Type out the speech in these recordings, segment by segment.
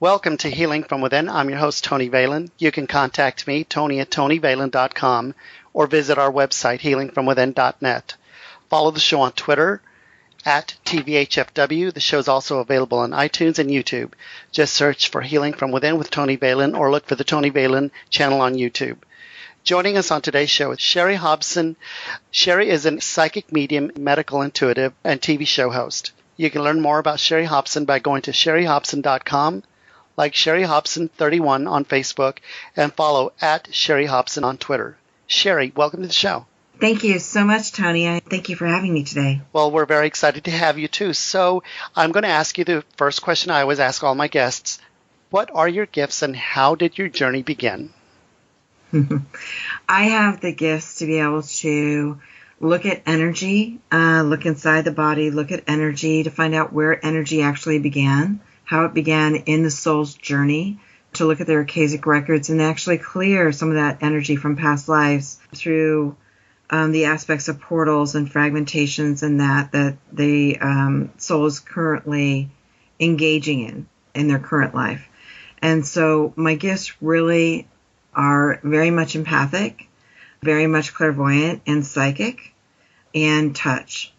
Welcome to Healing from Within. I'm your host, Tony Valen. You can contact me, Tony@TonyValen.com, or visit our website, healingfromwithin.net. Follow the show on Twitter at TVHFW. The show is also available on iTunes and YouTube. Just search for Healing from Within with Tony Valen or look for the Tony Valen channel on YouTube. Joining us on today's show is Shari Hobson. Shari is a psychic medium, medical intuitive, and TV show host. You can learn more about Shari Hobson by going to ShariHobson.com, like Shari Hobson 31 on Facebook, and follow at Shari Hobson on Twitter. Shari, welcome to the show. Thank you so much, Tony. Thank you for having me today. Well, we're very excited to have you too. So I'm going to ask you the first question I always ask all my guests. What are your gifts and how did your journey begin? I have the gifts to be able to look at energy, look inside the body, look at energy to find out where energy actually began, how it began in the soul's journey, to look at their Akashic records and actually clear some of that energy from past lives through the aspects of portals and fragmentations and that the soul is currently engaging in their current life. And so my gifts really are very much empathic, very much clairvoyant and psychic, and touch.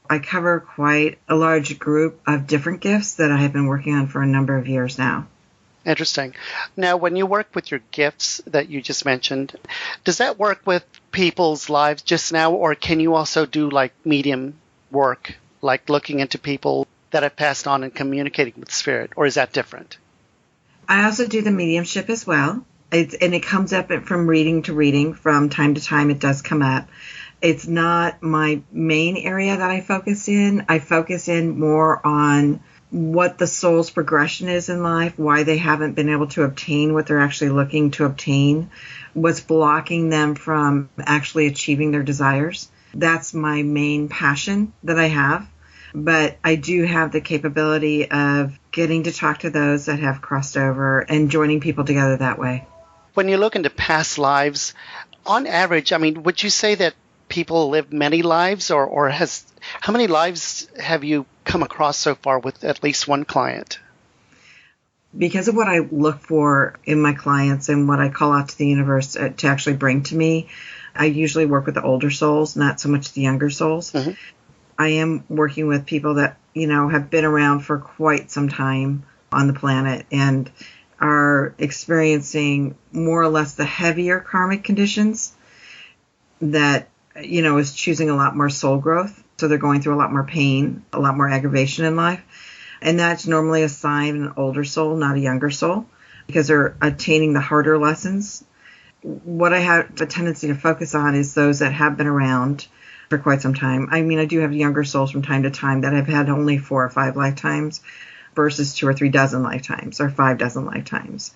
I cover quite a large group of different gifts that I have been working on for a number of years now. Interesting. Now, when you work with your gifts that you just mentioned, does that work with people's lives just now, or can you also do like medium work, like looking into people that have passed on and communicating with spirit, or is that different? I also do the mediumship as well. It comes up from reading to reading. From time to time, it does come up. It's not my main area that I focus in. I focus in more on what the soul's progression is in life, why they haven't been able to obtain what they're actually looking to obtain, what's blocking them from actually achieving their desires. That's my main passion that I have. But I do have the capability of getting to talk to those that have crossed over and joining people together that way. When you look into past lives, on average, would you say that people live many lives, or how many lives have you come across so far with at least one client? Because of what I look for in my clients and what I call out to the universe to actually bring to me, I usually work with the older souls, not so much the younger souls. Mm-hmm. I am working with people that, have been around for quite some time on the planet and are experiencing more or less the heavier karmic conditions that, is choosing a lot more soul growth. So they're going through a lot more pain, a lot more aggravation in life. And that's normally a sign of an older soul, not a younger soul, because they're attaining the harder lessons. What I have a tendency to focus on is those that have been around for quite some time. I do have younger souls from time to time that have had only 4 or 5 lifetimes versus 2 or 3 dozen lifetimes or 5 dozen lifetimes.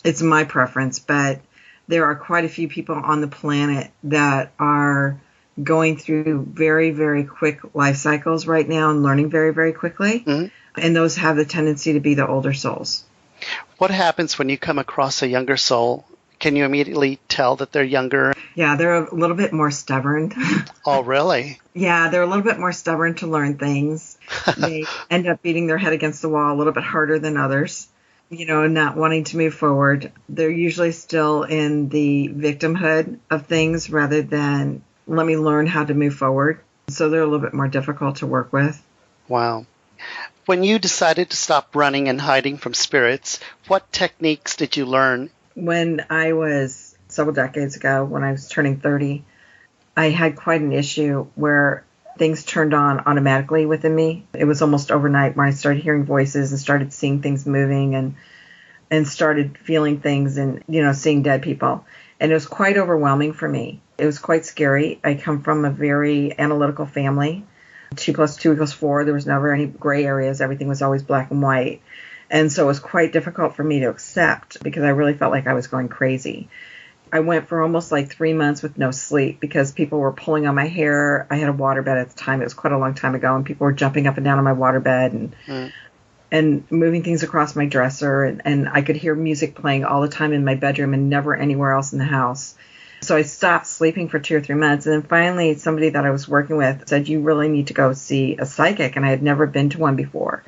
It's my preference, but there are quite a few people on the planet that are going through very, very quick life cycles right now and learning very, very quickly. Mm-hmm. And those have the tendency to be the older souls. What happens when you come across a younger soul? Can you immediately tell that they're younger? Yeah, they're a little bit more stubborn. Oh, really? Yeah, they're a little bit more stubborn to learn things. They end up beating their head against the wall a little bit harder than others, not wanting to move forward. They're usually still in the victimhood of things rather than let me learn how to move forward. So they're a little bit more difficult to work with. Wow. When you decided to stop running and hiding from spirits, what techniques did you learn? When I was several decades ago, when I was turning 30, I had quite an issue where things turned on automatically within me. It was almost overnight when I started hearing voices and started seeing things moving and started feeling things and, seeing dead people. And it was quite overwhelming for me. It was quite scary. I come from a very analytical family. 2 + 2 = 4. There was never any gray areas. Everything was always black and white. And so it was quite difficult for me to accept because I really felt like I was going crazy. I went for almost like 3 months with no sleep because people were pulling on my hair. I had a waterbed at the time. It was quite a long time ago. And people were jumping up and down on my waterbed and moving things across my dresser. And I could hear music playing all the time in my bedroom and never anywhere else in the house. So I stopped sleeping for 2 or 3 months. And then finally, somebody that I was working with said, you really need to go see a psychic. And I had never been to one before.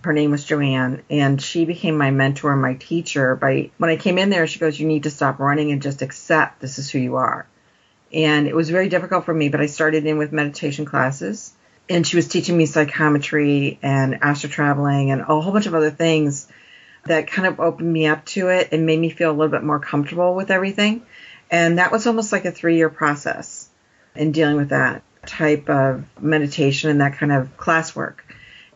Her name was Joanne, and she became my mentor and my teacher. When I came in there, she goes, "You need to stop running and just accept this is who you are." And it was very difficult for me, but I started in with meditation classes, and she was teaching me psychometry and astral traveling and a whole bunch of other things that kind of opened me up to it and made me feel a little bit more comfortable with everything. And that was almost like a 3-year process in dealing with that type of meditation and that kind of classwork.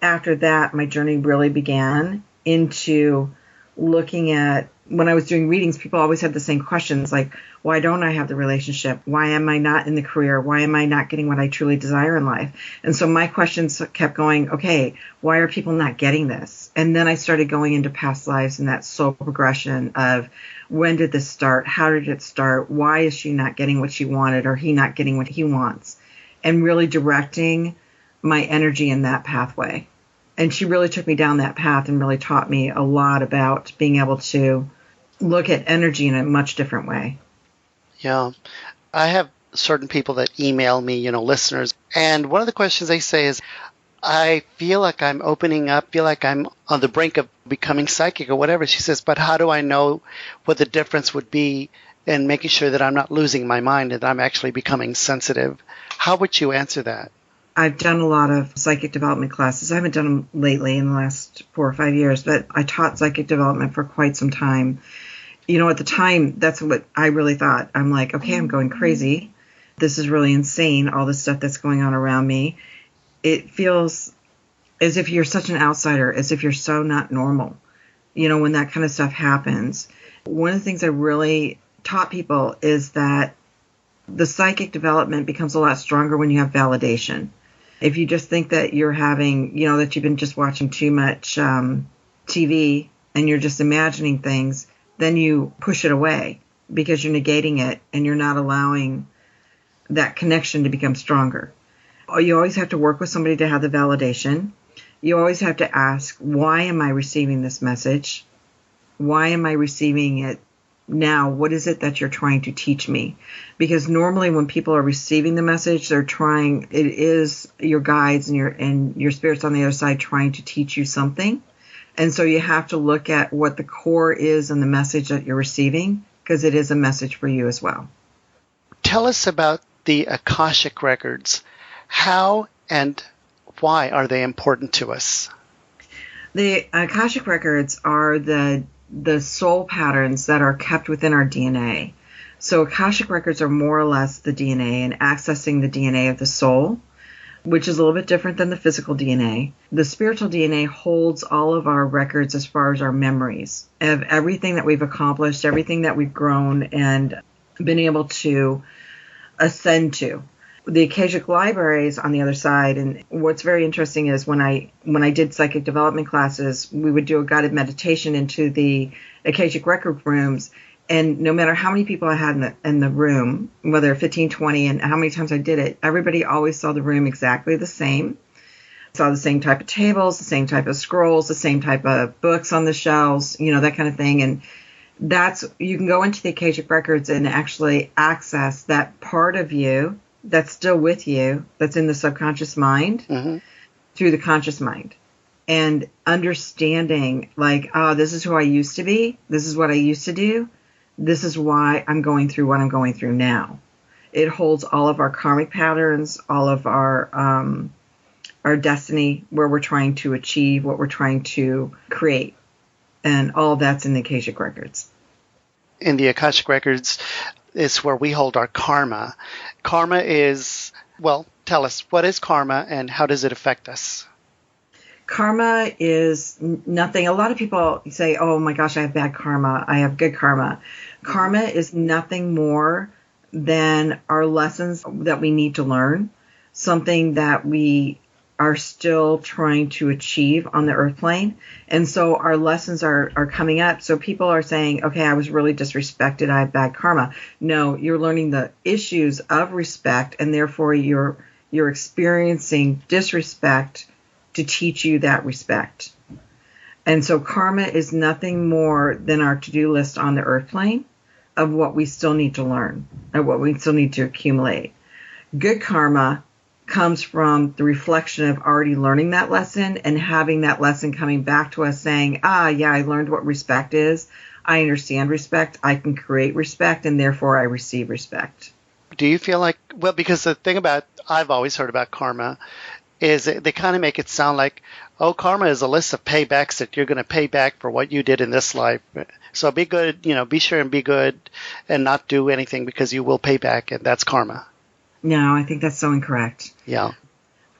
After that, my journey really began into looking at, when I was doing readings, people always had the same questions, like, why don't I have the relationship? Why am I not in the career? Why am I not getting what I truly desire in life? And so my questions kept going, okay, why are people not getting this? And then I started going into past lives and that soul progression of, when did this start? How did it start? Why is she not getting what she wanted, or he not getting what he wants? And really directing my energy in that pathway. And she really took me down that path and really taught me a lot about being able to look at energy in a much different way. Yeah. I have certain people that email me, listeners. And one of the questions they say is, I feel like I'm opening up, feel like I'm on the brink of becoming psychic or whatever. She says, but how do I know what the difference would be in making sure that I'm not losing my mind and that I'm actually becoming sensitive? How would you answer that? I've done a lot of psychic development classes. I haven't done them lately in the last 4 or 5 years, but I taught psychic development for quite some time. At the time, that's what I really thought. I'm like, okay, I'm going crazy. This is really insane, all the stuff that's going on around me. It feels as if you're such an outsider, as if you're so not normal, when that kind of stuff happens. One of the things I really taught people is that the psychic development becomes a lot stronger when you have validation. If you just think that you're having, that you've been just watching too much TV and you're just imagining things, then you push it away because you're negating it and you're not allowing that connection to become stronger. You always have to work with somebody to have the validation. You always have to ask, why am I receiving this message? Why am I receiving it now? What is it that you're trying to teach me? Because normally when people are receiving the message, it is your guides and your spirits on the other side trying to teach you something. And so you have to look at what the core is in the message that you're receiving, because it is a message for you as well. Tell us about the Akashic records. How and why are they important to us? The Akashic records are the soul patterns that are kept within our DNA. So Akashic records are more or less the DNA and accessing the DNA of the soul, which is a little bit different than the physical DNA. The spiritual DNA holds all of our records as far as our memories of everything that we've accomplished, everything that we've grown and been able to ascend to. The Akashic libraries on the other side, and what's very interesting is when I did psychic development classes, we would do a guided meditation into the Akashic record rooms, and no matter how many people I had in the room, whether 15, 20, and how many times I did it, everybody always saw the room exactly the same. Saw the same type of tables, the same type of scrolls, the same type of books on the shelves, that kind of thing. And you can go into the Akashic records and actually access that part of you that's still with you, that's in the subconscious mind, through the conscious mind. And understanding, like, this is who I used to be, this is what I used to do, this is why I'm going through what I'm going through now. It holds all of our karmic patterns, all of our destiny, where we're trying to achieve, what we're trying to create. And all that's in the Akashic records. In the Akashic records is where we hold our karma. Karma is, tell us, what is karma and how does it affect us? Karma is nothing. A lot of people say, oh my gosh, I have bad karma, I have good karma. Karma is nothing more than our lessons that we need to learn, something that we are still trying to achieve on the earth plane. And so our lessons are coming up. So people are saying, okay, I was really disrespected, I have bad karma. No, you're learning the issues of respect, and therefore you're experiencing disrespect to teach you that respect. And so karma is nothing more than our to-do list on the earth plane of what we still need to learn and what we still need to accumulate. Good karma comes from the reflection of already learning that lesson and having that lesson coming back to us saying, yeah, I learned what respect is. I understand respect. I can create respect, and therefore I receive respect. Do you feel like, well, because the thing about, I've always heard about karma is they kind of make it sound like, oh, karma is a list of paybacks that you're going to pay back for what you did in this life. So be good, be sure and be good and not do anything because you will pay back, and that's karma. No, I think that's so incorrect. Yeah.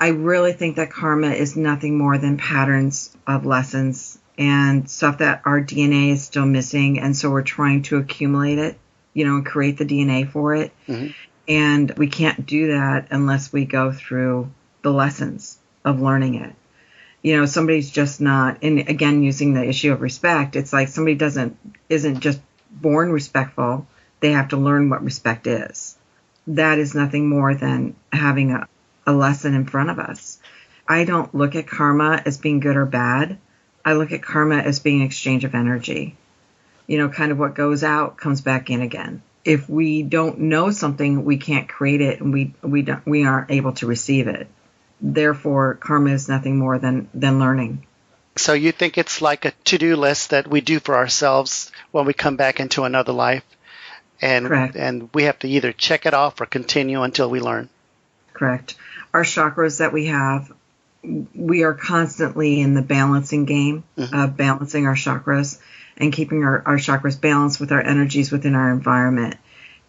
I really think that karma is nothing more than patterns of lessons and stuff that our DNA is still missing. And so we're trying to accumulate it, and create the DNA for it. Mm-hmm. And we can't do that unless we go through the lessons of learning it. Somebody's just not, and again, using the issue of respect, it's like somebody isn't just born respectful. They have to learn what respect is. That is nothing more than having a lesson in front of us. I don't look at karma as being good or bad. I look at karma as being an exchange of energy. Kind of what goes out comes back in again. If we don't know something, we can't create it, and we aren't able to receive it. Therefore, karma is nothing more than learning. So you think it's like a to-do list that we do for ourselves when we come back into another life? Correct. And we have to either check it off or continue until we learn. Correct. Our chakras that we have, we are constantly in the balancing game of balancing our chakras and keeping our chakras balanced with our energies within our environment.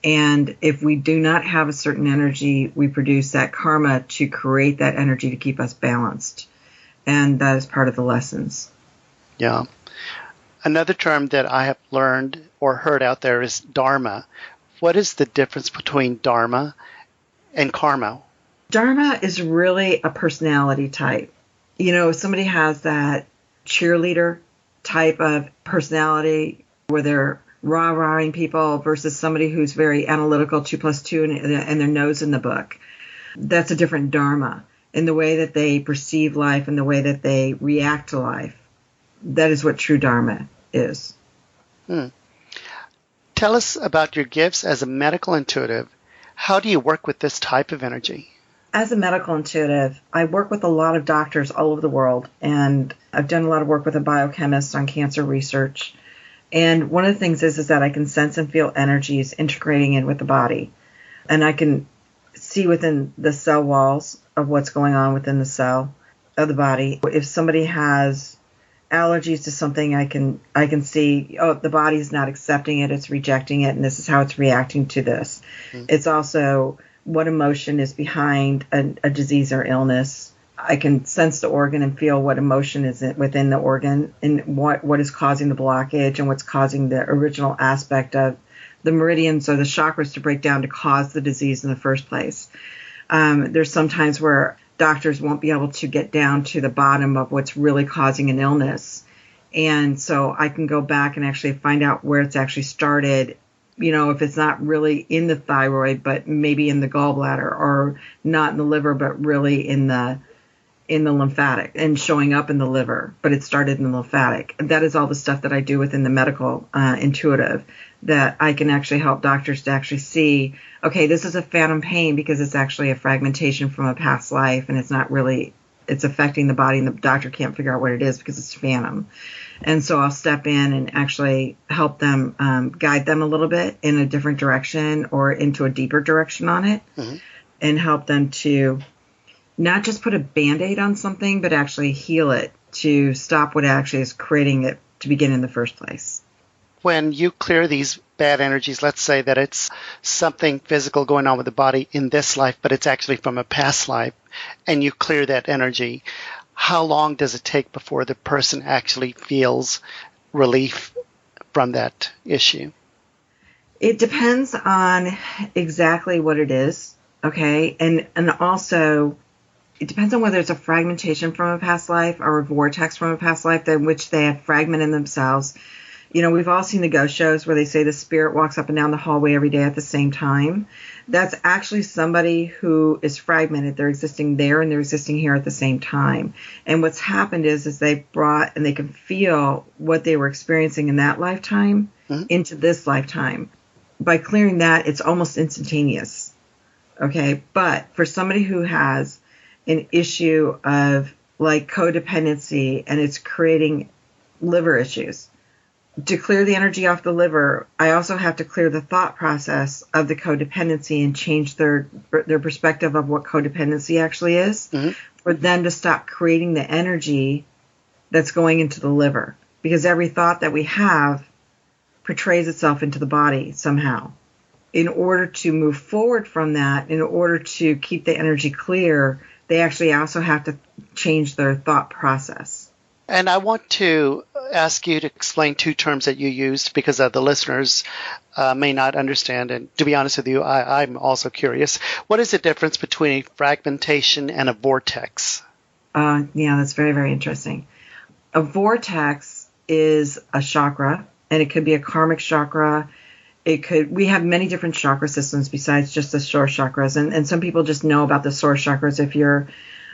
And if we do not have a certain energy, we produce that karma to create that energy to keep us balanced. And that is part of the lessons. Yeah. Another term that I have learned or heard out there is dharma. What is the difference between dharma and karma? Dharma is really a personality type. If somebody has that cheerleader type of personality where they're rah-rahing people versus somebody who's very analytical, 2 + 2, and their nose in the book, that's a different dharma in the way that they perceive life and the way that they react to life. That is what true dharma is. Tell us about your gifts as a medical intuitive. How do you work with this type of energy? As a medical intuitive, I work with a lot of doctors all over the world, and I've done a lot of work with a biochemist on cancer research. And one of the things is that I can sense and feel energies integrating in with the body. And I can see within the cell walls of what's going on within the cell of the body. If somebody has allergies to something, I can see, the body's not accepting it, it's rejecting it, and this is how it's reacting to this. Mm-hmm. It's also what emotion is behind a disease or illness. I can sense the organ and feel what emotion is within the organ and what is causing the blockage and what's causing the original aspect of the meridians or the chakras to break down to cause the disease in the first place. There's some times where doctors won't be able to get down to the bottom of what's really causing an illness. And so I can go back and actually find out where it's actually started, if it's not really in the thyroid, but maybe in the gallbladder, or not in the liver, but really in the lymphatic and showing up in the liver, but it started in the lymphatic. That is all the stuff that I do within the medical intuitive, that I can actually help doctors to actually see, okay, this is a phantom pain because it's actually a fragmentation from a past life, and it's affecting the body, and the doctor can't figure out what it is because it's phantom. And so I'll step in and actually help them, guide them a little bit in a different direction or into a deeper direction on it, and help them to not just put a Band-Aid on something, but actually heal it to stop what actually is creating it to begin in the first place. When you clear these bad energies, let's say that it's something physical going on with the body in this life, but it's actually from a past life, and you clear that energy, how long does it take before the person actually feels relief from that issue? It depends on exactly what it is, okay? And also, it depends on whether it's a fragmentation from a past life or a vortex from a past life in which they have fragmented themselves. We've all seen the ghost shows where they say the spirit walks up and down the hallway every day at the same time. That's actually somebody who is fragmented. They're existing there and they're existing here at the same time. And what's happened is they brought, and they can feel what they were experiencing in that lifetime into this lifetime. By clearing that, it's almost instantaneous. Okay. But for somebody who has an issue of like codependency and it's creating liver issues, to clear the energy off the liver, I also have to clear the thought process of the codependency and change their perspective of what codependency actually is, for them to stop creating the energy that's going into the liver. Because every thought that we have portrays itself into the body somehow. In order to move forward from that, in order to keep the energy clear, they actually also have to change their thought process. And I want to ask you to explain two terms that you used because the listeners may not understand. And to be honest with you, I'm also curious. What is the difference between a fragmentation and a vortex? Yeah, that's very, very interesting. A vortex is a chakra, and it could be a karmic chakra. We have many different chakra systems besides just the source chakras. And some people just know about the source chakras. If you're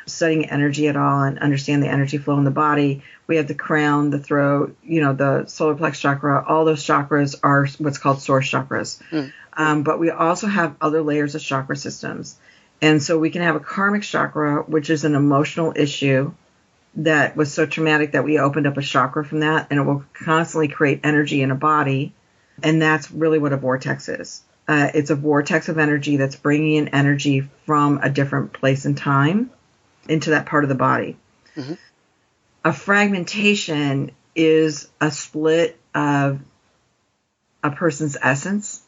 studying energy at all and understand the energy flow in the body, we have the crown, the throat, the solar plex chakra. All those chakras are what's called source chakras. But we also have other layers of chakra systems. And so we can have a karmic chakra, which is an emotional issue that was so traumatic that we opened up a chakra from that, and it will constantly create energy in a body. And that's really what a vortex is. It's a vortex of energy that's bringing in energy from a different place and time into that part of the body. A fragmentation is a split of a person's essence,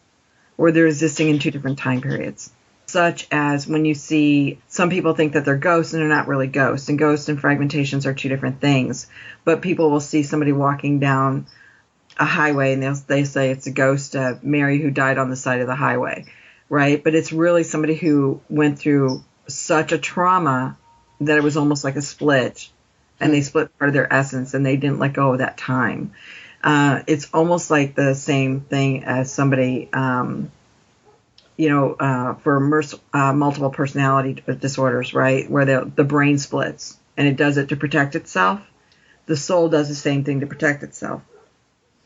where they're existing in two different time periods. Such as when you see, some people think that they're ghosts and they're not really ghosts. And ghosts and fragmentations are two different things. But people will see somebody walking down a highway and they say it's a ghost of Mary who died on the side of the highway, right? But it's really somebody who went through such a trauma that it was almost like a split, and they split part of their essence and they didn't let go of that time. It's almost like the same thing as somebody, for multiple personality disorders, right? Where the brain splits and it does it to protect itself. The soul does the same thing to protect itself.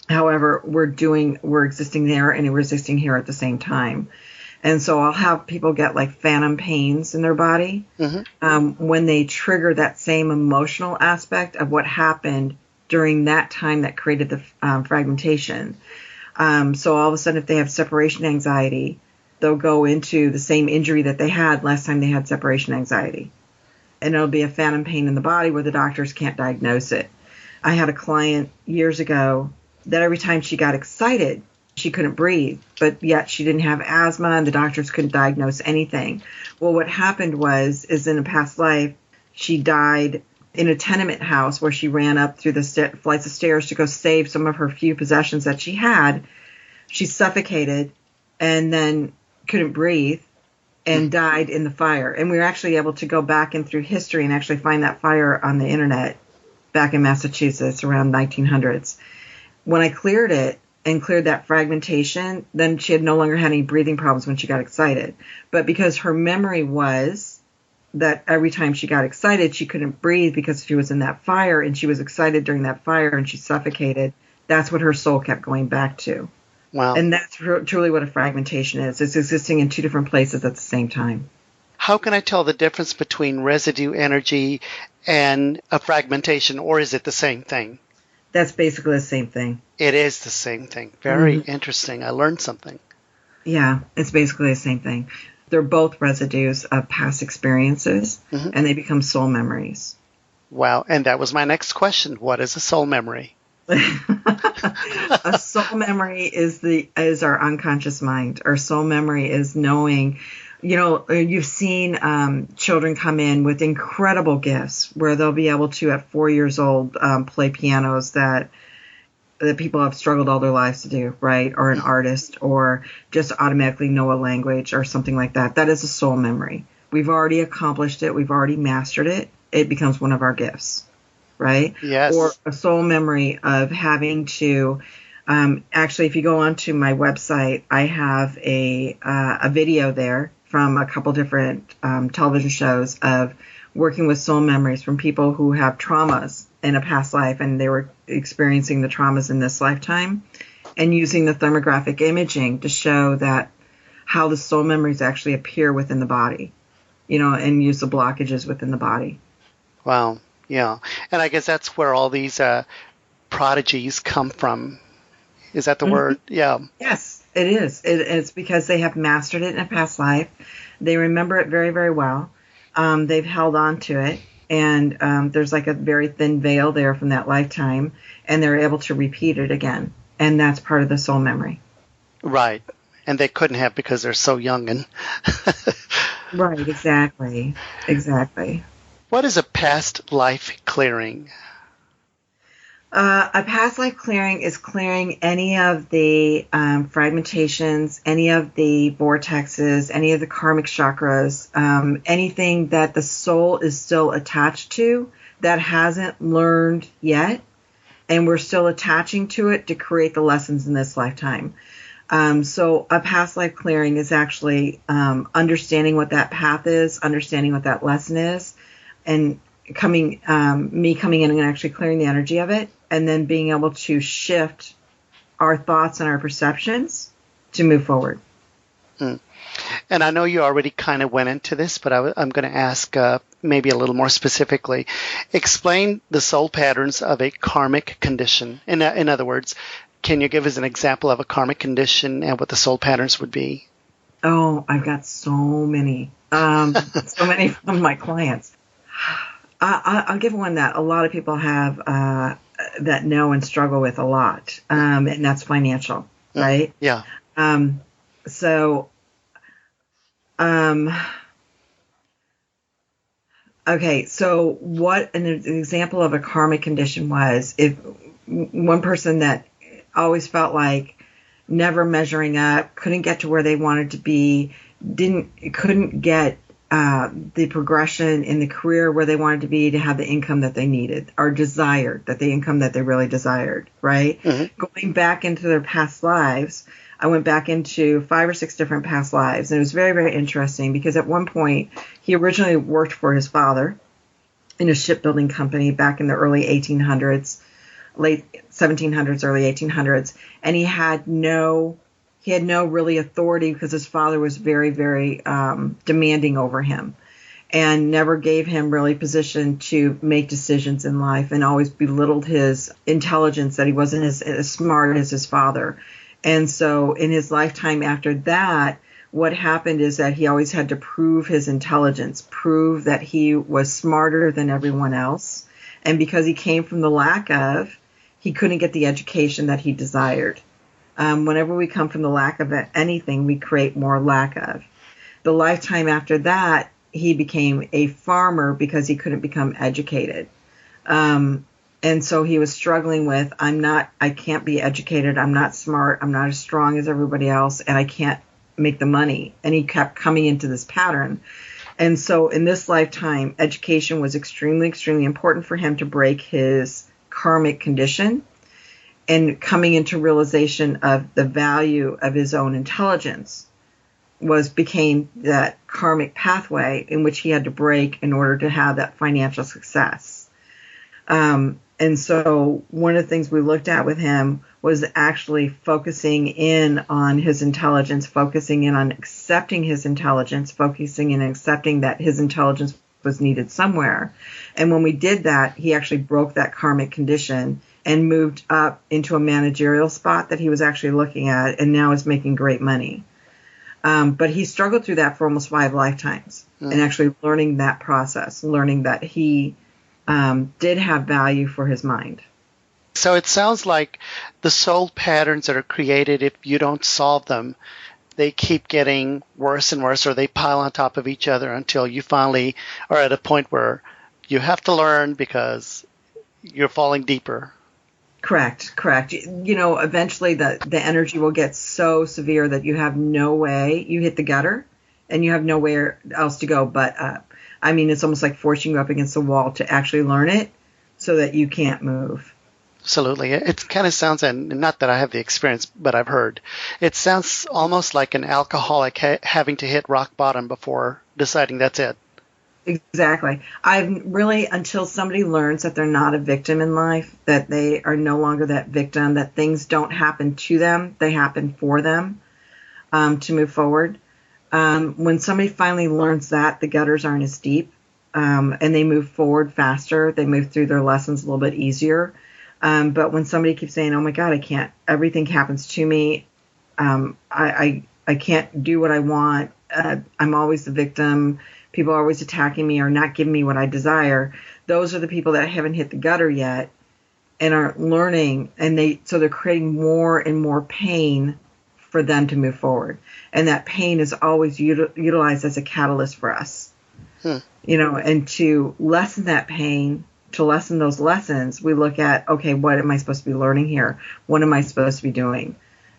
However, we're existing there and we're existing here at the same time. And so I'll have people get like phantom pains in their body when they trigger that same emotional aspect of what happened during that time that created the fragmentation. So all of a sudden, if they have separation anxiety, they'll go into the same injury that they had last time they had separation anxiety. And it'll be a phantom pain in the body where the doctors can't diagnose it. I had a client years ago that every time she got excited, she couldn't breathe, but yet she didn't have asthma and the doctors couldn't diagnose anything. Well, what happened is in a past life, she died in a tenement house where she ran up through the flights of stairs to go save some of her few possessions that she had. She suffocated and then couldn't breathe and died in the fire. And we were actually able to go back in through history and actually find that fire on the internet back in Massachusetts around 1900s. When I cleared it and cleared that fragmentation, then she had no longer had any breathing problems when she got excited. But because her memory was that every time she got excited, she couldn't breathe because she was in that fire and she was excited during that fire and she suffocated, that's what her soul kept going back to. Wow. And that's truly what a fragmentation is. It's existing in two different places at the same time. How can I tell the difference between residue energy and a fragmentation, or is it the same thing? That's basically the same thing. It is the same thing. Very interesting. I learned something. Yeah, it's basically the same thing. They're both residues of past experiences, and they become soul memories. Wow. And that was my next question. What is a soul memory? A soul memory is our unconscious mind. Our soul memory is knowing. You've seen children come in with incredible gifts where they'll be able to, at 4 years old, play pianos that people have struggled all their lives to do, right? Or an artist, or just automatically know a language or something like that. That is a soul memory. We've already accomplished it. We've already mastered it. It becomes one of our gifts, right? Yes. Or a soul memory of having to... actually, if you go onto my website, I have a video there from a couple different television shows of working with soul memories from people who have traumas in a past life, and they were experiencing the traumas in this lifetime, and using the thermographic imaging to show that how the soul memories actually appear within the body, and use the blockages within the body. Wow. Yeah. And I guess that's where all these prodigies come from. Is that the word? Yeah. Yes, it is. It's because they have mastered it in a past life. They remember it very, very well. They've held on to it. And there's like a very thin veil there from that lifetime. And they're able to repeat it again. And that's part of the soul memory. Right. And they couldn't have because they're so young. And right. Exactly. Exactly. What is a past life clearing? A past life clearing is clearing any of the fragmentations, any of the vortexes, any of the karmic chakras, anything that the soul is still attached to that hasn't learned yet, and we're still attaching to it to create the lessons in this lifetime. So a past life clearing is actually understanding what that path is, understanding what that lesson is, and coming in and actually clearing the energy of it, and then being able to shift our thoughts and our perceptions to move forward. And I know you already kind of went into this, but I'm going to ask maybe a little more specifically. Explain the soul patterns of a karmic condition. In other words, can you give us an example of a karmic condition and what the soul patterns would be? Oh, I've got so many. So many from my clients. I'll give one that a lot of people have that know and struggle with a lot, and that's financial, right? Yeah. Okay, so what an example of a karmic condition was, if one person that always felt like never measuring up, couldn't get to where they wanted to be, couldn't get the progression in the career where they wanted to be to have the income that they needed or desired, that the income that they really desired, right? Mm-hmm. Going back into their past lives, I went back into 5 or 6 different past lives, and it was very, very interesting because at one point he originally worked for his father in a shipbuilding company back in the early 1800s, late 1700s, early 1800s, and he had no really authority because his father was very, very demanding over him and never gave him really position to make decisions in life, and always belittled his intelligence, that he wasn't as smart as his father. And so in his lifetime after that, what happened is that he always had to prove his intelligence, prove that he was smarter than everyone else. And because he came from the lack of, he couldn't get the education that he desired. Whenever we come from the lack of anything, we create more lack of. The lifetime after that, he became a farmer because he couldn't become educated. And so he was struggling with, I can't be educated, I'm not smart, I'm not as strong as everybody else, and I can't make the money. And he kept coming into this pattern. And so in this lifetime, education was extremely, extremely important for him to break his karmic condition, and coming into realization of the value of his own intelligence became that karmic pathway in which he had to break in order to have that financial success. And so one of the things we looked at with him was actually focusing in on his intelligence, focusing in on accepting his intelligence, focusing in accepting that his intelligence was needed somewhere. And when we did that, he actually broke that karmic condition and moved up into a managerial spot that he was actually looking at, and now is making great money. But he struggled through that for almost 5 lifetimes, and actually learning that process, learning that he did have value for his mind. So it sounds like the soul patterns that are created, if you don't solve them, they keep getting worse and worse, or they pile on top of each other until you finally are at a point where you have to learn because you're falling deeper. Correct. Eventually the energy will get so severe that you have no way, you hit the gutter and you have nowhere else to go but up. I mean, it's almost like forcing you up against the wall to actually learn it so that you can't move. Absolutely. It kind of sounds, and not that I have the experience, but I've heard, it sounds almost like an alcoholic having to hit rock bottom before deciding that's it. Exactly. Until somebody learns that they're not a victim in life, that they are no longer that victim, that things don't happen to them, they happen for them. to move forward. When somebody finally learns that the gutters aren't as deep, and they move forward faster, they move through their lessons a little bit easier. But when somebody keeps saying, "Oh my God, I can't," everything happens to me. I can't do what I want. I'm always the victim. People are always attacking me or not giving me what I desire. Those are the people that haven't hit the gutter yet and aren't learning, and so they're creating more and more pain for them to move forward. And that pain is always utilized as a catalyst for us. And to lessen that pain, to lessen those lessons, we look at, okay, what am I supposed to be learning here? What am I supposed to be doing?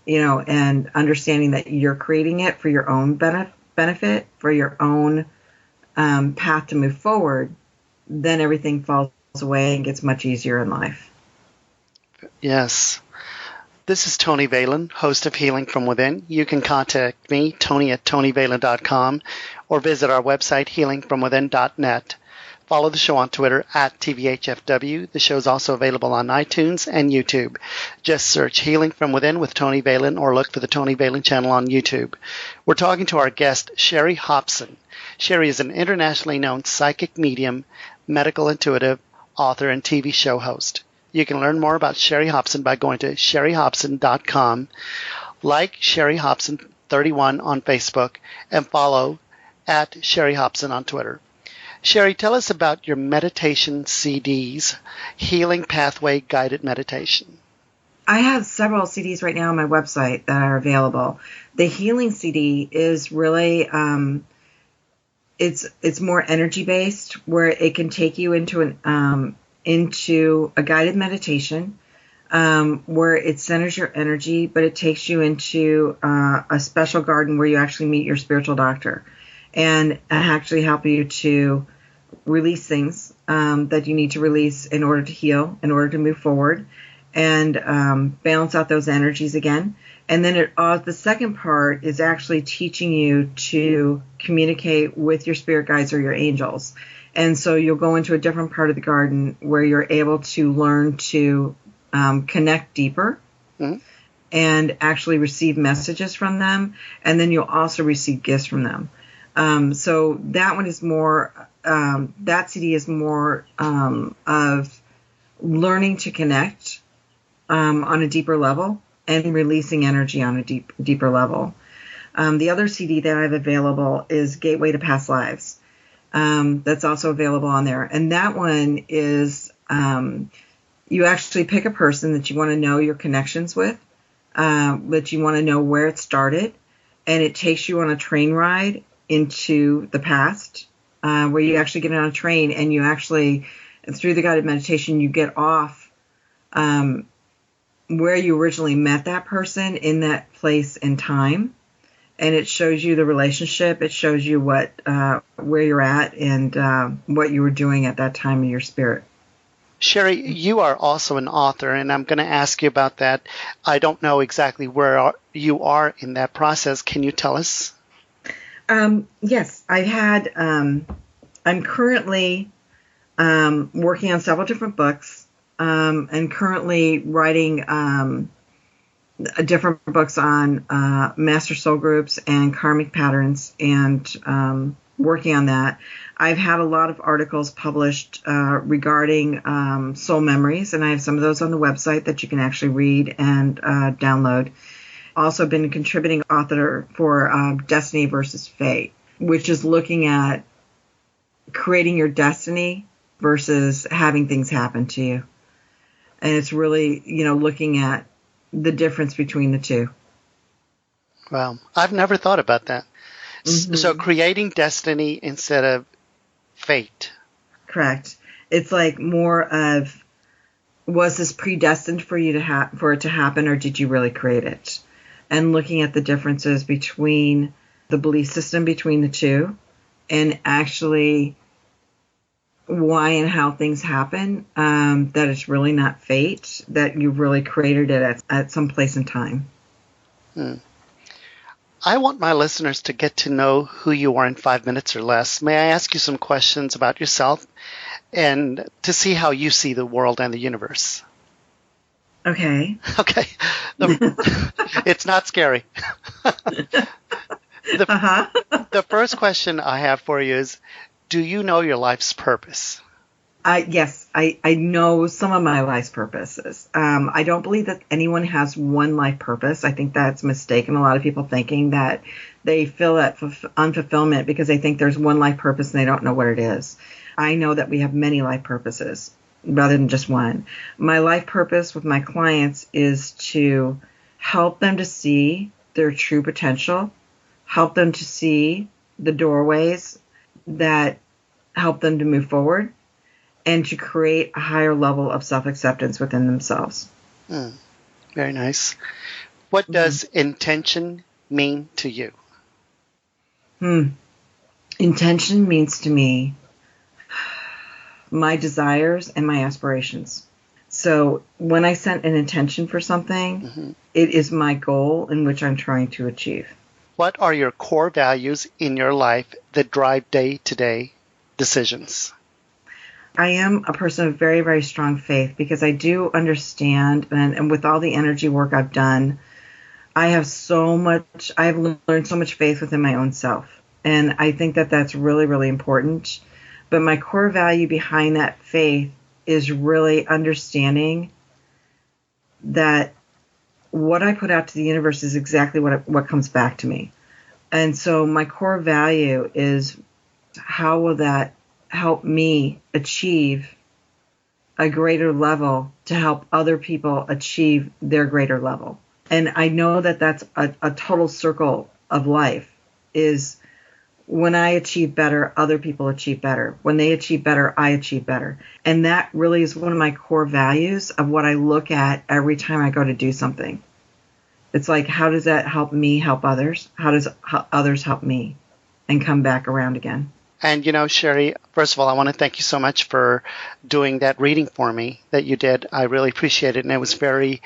And understanding that you're creating it for your own benefit, for your own path to move forward, then everything falls away and gets much easier in life. Yes. This is Tony Valen, host of Healing from Within. You can contact me, Tony at TonyValen.com, or visit our website, healingfromwithin.net. Follow the show on Twitter at TVHFW. The show is also available on iTunes and YouTube. Just search Healing from Within with Tony Valen or look for the Tony Valen channel on YouTube. We're talking to our guest, Shari Hopson. Shari is an internationally known psychic medium, medical intuitive, author, and TV show host. You can learn more about Shari Hopson by going to sharihopson.com, like Shari Hopson 31 on Facebook, and follow at Shari Hopson on Twitter. Shari, tell us about your meditation CDs, Healing Pathway Guided Meditation. I have several CDs right now on my website that are available. The Healing CD is really, it's more energy based, where it can take you into a guided meditation, where it centers your energy, but it takes you into a special garden where you actually meet your spiritual doctor and actually help you to release things that you need to release in order to heal, in order to move forward, and balance out those energies again. And then the second part is actually teaching you to communicate with your spirit guides or your angels. And so you'll go into a different part of the garden where you're able to learn to connect deeper and actually receive messages from them. And then you'll also receive gifts from them. So that one is more, that CD is more of learning to connect on a deeper level and releasing energy on a deeper level. The other CD that I have available is Gateway to Past Lives. That's also available on there. And that one is you actually pick a person that you want to know your connections with, that you want to know where it started, and it takes you on a train ride into the past, where you actually get on a train and you actually, through the guided meditation, you get off where you originally met that person in that place and time. And it shows you the relationship. It shows you where you're at and what you were doing at that time in your spirit. Shari, you are also an author, and I'm going to ask you about that. I don't know exactly where you are in that process. Can you tell us? Yes, I'm currently working on several different books, and currently writing different books on master soul groups and karmic patterns, and working on that. I've had a lot of articles published regarding soul memories, and I have some of those on the website that you can actually read and download. Also been a contributing author for Destiny versus Fate, which is looking at creating your destiny versus having things happen to you. And it's really, looking at the difference between the two. Wow. I've never thought about that. Mm-hmm. So creating destiny instead of fate. Correct. It's like more of, was this predestined for you for it to happen, or did you really create it? And looking at the differences between the belief system between the two, and actually why and how things happen, that it's really not fate, that you've really created it at some place in time. I want my listeners to get to know who you are in 5 minutes or less. May I ask you some questions about yourself and to see how you see the world and the universe? Okay. Okay. It's not scary. The first question I have for you is, do you know your life's purpose? Yes, I know some of my life's purposes. I don't believe that anyone has one life purpose. I think that's mistaken. A lot of people thinking that they feel that unfulfillment because they think there's one life purpose and they don't know what it is. I know that we have many life purposes rather than just one. My life purpose with my clients is to help them to see their true potential, help them to see the doorways that help them to move forward, and to create a higher level of self-acceptance within themselves. Very nice. What does intention mean to you? Intention means to me my desires and my aspirations. So when I set an intention for something, it is my goal in which I'm trying to achieve. What are your core values in your life that drive day-to-day decisions? I am a person of very, very strong faith because I do understand, and with all the energy work I've done, I've learned so much faith within my own self. And I think that that's really, really important. But my core value behind that faith is really understanding that what I put out to the universe is exactly what comes back to me. And so my core value is, how will that help me achieve a greater level to help other people achieve their greater level? And I know that that's a total circle of life, is when I achieve better, other people achieve better. When they achieve better, I achieve better. And that really is one of my core values of what I look at every time I go to do something. It's like, how does that help me help others? How does others help me? And come back around again. And, Shari, first of all, I want to thank you so much for doing that reading for me that you did. I really appreciate it, and it was very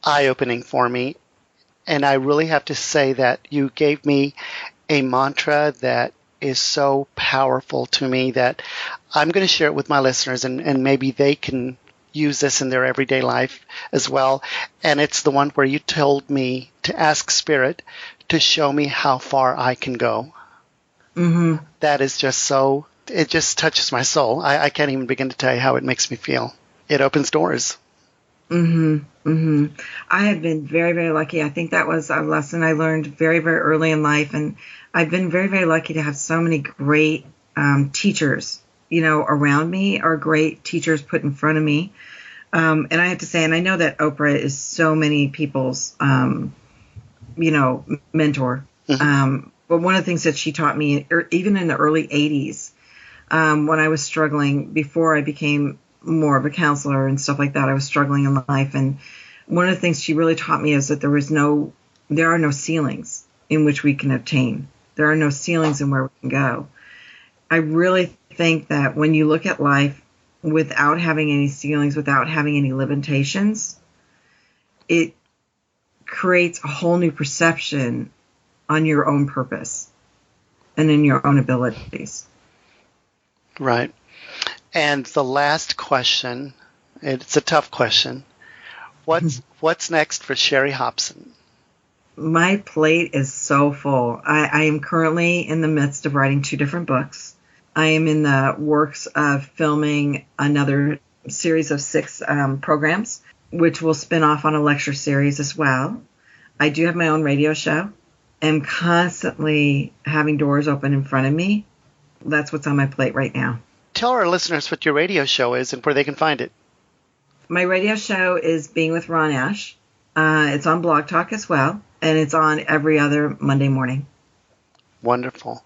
eye-opening for me. And I really have to say that you gave me a mantra that is so powerful to me that I'm going to share it with my listeners, and maybe they can use this in their everyday life as well. And it's the one where you told me to ask Spirit to show me how far I can go. That is just so, it just touches my soul. I can't even begin to tell you how it makes me feel. It opens doors. I have been very, very lucky. I think that was a lesson I learned very, very early in life. And I've been very, very lucky to have so many great teachers, around me, or great teachers put in front of me. And I have to say, and I know that Oprah is so many people's, mentor. But one of the things that she taught me, even in the early 80s, when I was struggling, before I became more of a counselor and stuff like that, I was struggling in life. And one of the things she really taught me is that there are no ceilings in which we can obtain. There are no ceilings in where we can go. I really think that when you look at life without having any ceilings, without having any limitations, it creates a whole new perception on your own purpose and in your own abilities. Right. And the last question, it's a tough question. What's next for Shari Hobson? My plate is so full. I am currently in the midst of writing 2 different books. I am in the works of filming another series of 6 programs, which will spin off on a lecture series as well. I do have my own radio show. I'm constantly having doors open in front of me. That's what's on my plate right now. Tell our listeners what your radio show is and where they can find it. My radio show is Being with Ron Ash. It's on Blog Talk as well, and it's on every other Monday morning. Wonderful.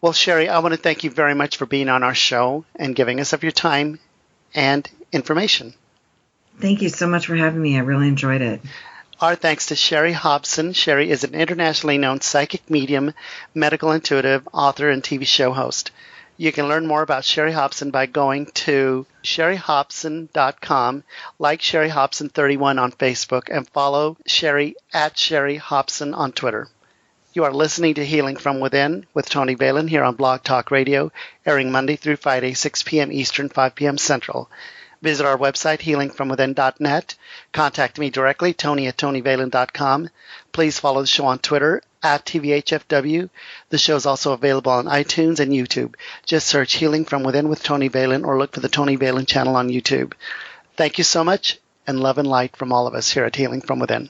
Well, Shari, I want to thank you very much for being on our show and giving us of your time and information. Thank you so much for having me. I really enjoyed it. Our thanks to Shari Hobson. Shari is an internationally known psychic medium, medical intuitive, author, and TV show host. You can learn more about Shari Hobson by going to sharihobson.com, like Shari Hobson 31 on Facebook, and follow Shari at Shari Hobson on Twitter. You are listening to Healing from Within with Tony Valen here on Blog Talk Radio, airing Monday through Friday, 6 p.m. Eastern, 5 p.m. Central. Visit our website, healingfromwithin.net. Contact me directly, Tony@TonyValen.com. Please follow the show on Twitter, @TVHFW. The show is also available on iTunes and YouTube. Just search Healing from Within with Tony Valen or look for the Tony Valen channel on YouTube. Thank you so much, and love and light from all of us here at Healing from Within.